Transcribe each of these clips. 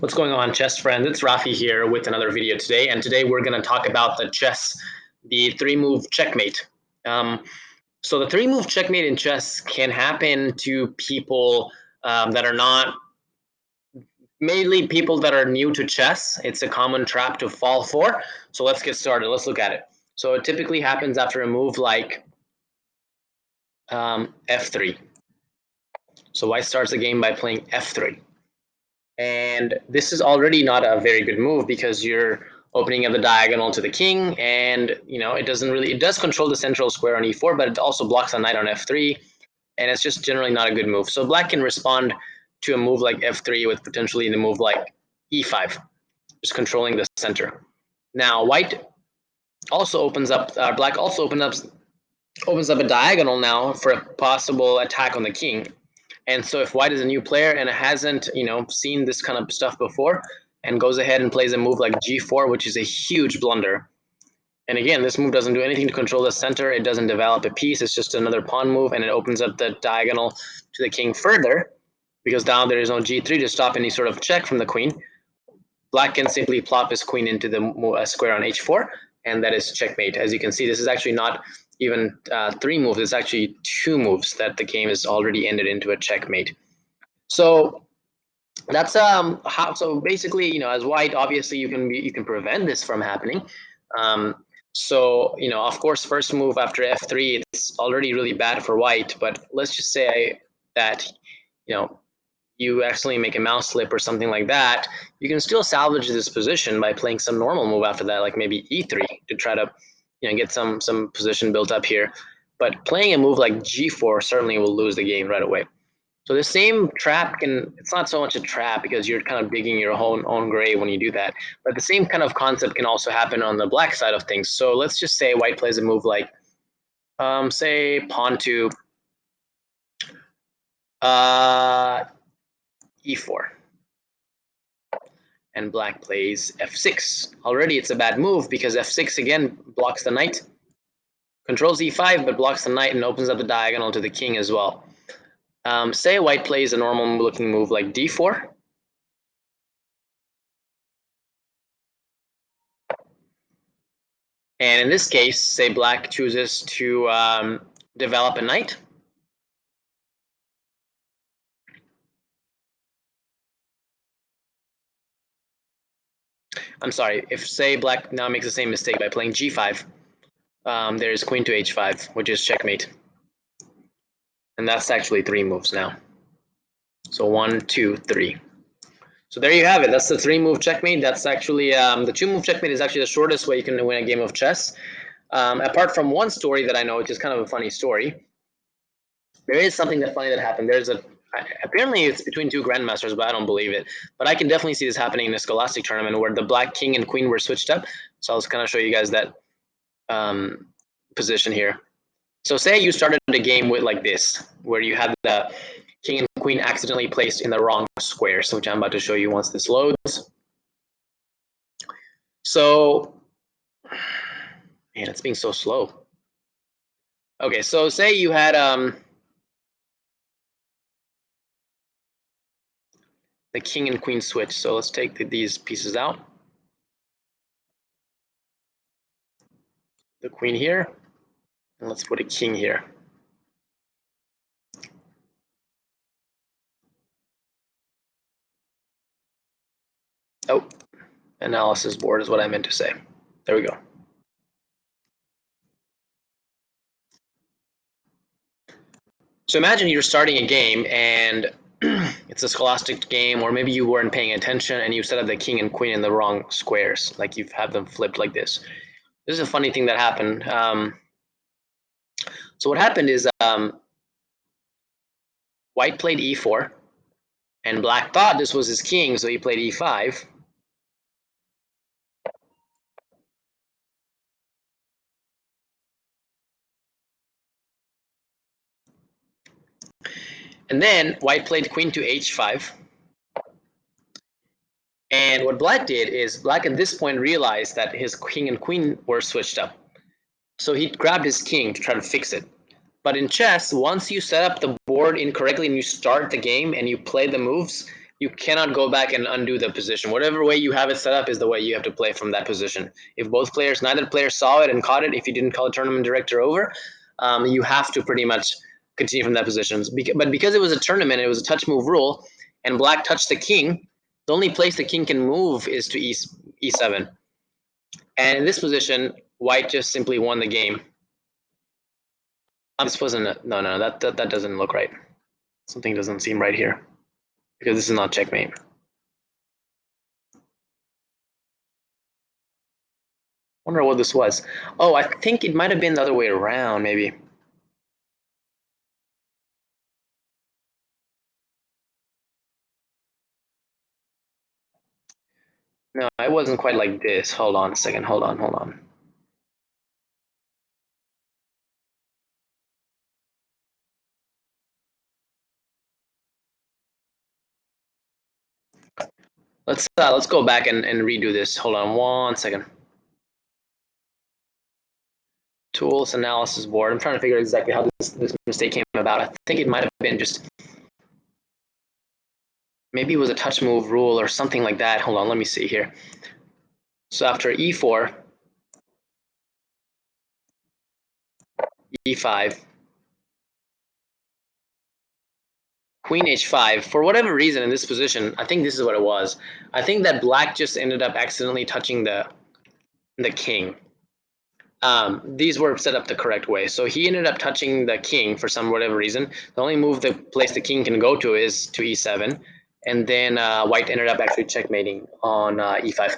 What's going on, chess friends? It's Rafi here with another video today, and today we're going to talk about the three-move checkmate. So the three-move checkmate in chess can happen to people that are not, mainly people that are new to chess. It's a common trap to fall for. So let's get started. Let's look at it. So it typically happens after a move like f3. So white starts the game by playing f3. And this is already not a very good move because you're opening up the diagonal to the king, and it does control the central square on e4, but it also blocks a knight on f3, and it's just generally not a good move. So black can respond to a move like f3 with potentially the move like e5, just controlling the center. Now white also black also opens up a diagonal now for a possible attack on the king. And so if white is a new player and hasn't, seen this kind of stuff before, and goes ahead and plays a move like g4, which is a huge blunder. And again, this move doesn't do anything to control the center. It doesn't develop a piece. It's just another pawn move, and it opens up the diagonal to the king further, because now there is no g3 to stop any sort of check from the queen. Black can simply plop his queen into the square on h4, and that is checkmate. As you can see, this is actually not even three moves. It's actually two moves that the game is already ended into a checkmate. So that's how. So basically, as white, obviously you can prevent this from happening. So of course, first move after f3, it's already really bad for white. But let's just say that you accidentally make a mouse slip or something like that, you can still salvage this position by playing some normal move after that, like maybe e3 to try to get some position built up here. But playing a move like g4 certainly will lose the game right away. So the same trap it's not so much a trap because you're kind of digging your own grave when you do that, but the same kind of concept can also happen on the black side of things. So let's just say white plays a move like, say pawn to e4, and black plays f6. Already it's a bad move because f6 again blocks the knight, controls e5, but blocks the knight and opens up the diagonal to the king as well. Say white plays a normal looking move like d4. And in this case, say black chooses to develop a knight. I'm sorry, if say black now makes the same mistake by playing g5, there's queen to h5, which is checkmate. And that's actually three moves now. So 1, 2, 3. So there you have it. That's the three-move checkmate. That's actually the two-move checkmate is actually the shortest way you can win a game of chess. Apart from one story that I know, which is kind of a funny story, there is something funny that happened. Apparently it's between two grandmasters, but I don't believe it. But I can definitely see this happening in a scholastic tournament where the black king and queen were switched up. So I'll just kind of show you guys that position here. So say you started a game with like this, where you had the king and queen accidentally placed in the wrong squares, which I'm about to show you once this loads. So, man, it's being so slow. Okay, so say you had the king and queen switch. So let's take these pieces out. The queen here, and let's put a king here. Oh, analysis board is what I meant to say. There we go. So imagine you're starting a game and it's a scholastic game, or maybe you weren't paying attention and you set up the king and queen in the wrong squares, like you've had them flipped like this. This is a funny thing that happened. So what happened is white played e4, and black thought this was his king, so he played e5. And then white played queen to h5. And what black did is black at this point realized that his king and queen were switched up. So he grabbed his king to try to fix it. But in chess, once you set up the board incorrectly and you start the game and you play the moves, you cannot go back and undo the position. Whatever way you have it set up is the way you have to play from that position. If neither player saw it and caught it, if you didn't call a tournament director over, you have to pretty much continue from that position. But because it was a tournament, it was a touch move rule, and black touched the king, the only place the king can move is to e7. And in this position, white just simply won the game. This wasn't no, that doesn't look right. Something doesn't seem right here, because this is not checkmate. Wonder what this was. Oh, I think it might have been the other way around, maybe. No, it wasn't quite like this. Hold on a second. Hold on. Let's go back and redo this. Hold on 1 second. Tools analysis board. I'm trying to figure out exactly how this mistake came about. I think it might have been just maybe it was a touch move rule or something like that. Hold on, let me see here. So after e4, e5, queen h5, for whatever reason in this position, I think this is what it was. I think that black just ended up accidentally touching the king. These were set up the correct way. So he ended up touching the king for some whatever reason. The only move the place the king can go to is to e7, and then white ended up actually checkmating on e5.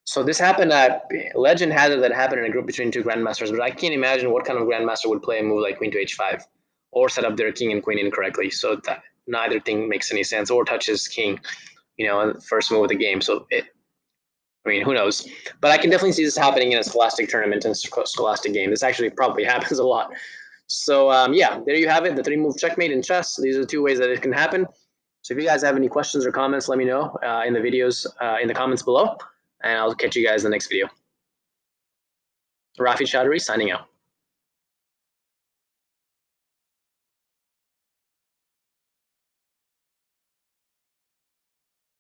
So this happened at legend has it that happened in a group between two grandmasters, but I can't imagine what kind of grandmaster would play a move like queen to h5 or set up their king and queen incorrectly. So that neither thing makes any sense, or touches king, first move of the game. So I mean, who knows? But I can definitely see this happening in a scholastic tournament and scholastic game. This actually probably happens a lot. So yeah, there you have it, the 3-move checkmate in chess. These are the 2 ways that it can happen. So if you guys have any questions or comments, let me know in the videos, in the comments below, and I'll catch you guys in the next video. Rafi Chaudhary signing out.